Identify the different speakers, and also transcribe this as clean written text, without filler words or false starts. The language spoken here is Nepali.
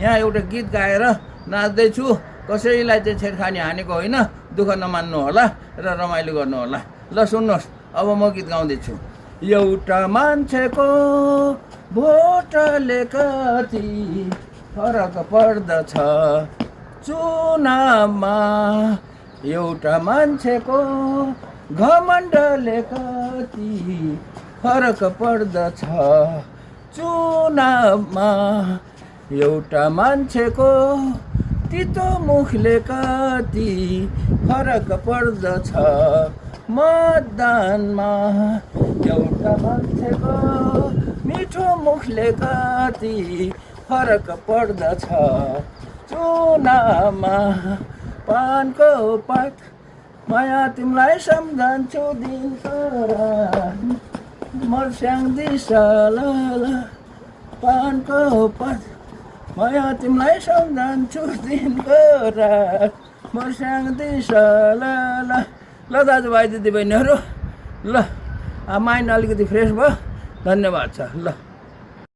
Speaker 1: यहाँ एउटा गीत गाएर नाच्दैछु। कसैलाई चाहिँ छेडखानी हानेको होइन, दुःख नमान्नु होला र रमाइलो गर्नु होला। ल सुन्नुहोस्, अब म गीत गाउँदैछु। एउटा मान्छेको भोटले कति फरक पर्दछ चुनावमा, एउटा मान्छेको घमण्डले कति फरक पर्दछ चुनावमा, एउटा मान्छेको तितो मुखले कति फरक पर्दछ मतदानमा, एउटा मान्छेको मिठो मुखले कति फरक पर्दछ चुनावमा। पानको पात माया तिमीलाई सम्झन्छु दिनको रात, मर्स्याङ दिशा ल पानको पात माया तिमीलाई सम्झन्छु दिनको रात, मर्स्याङ दिशा ल ल दाजुभाइ दिदीबहिनीहरू, ल माइन्ड अलिकति फ्रेस भयो। धन्यवाद छ। ल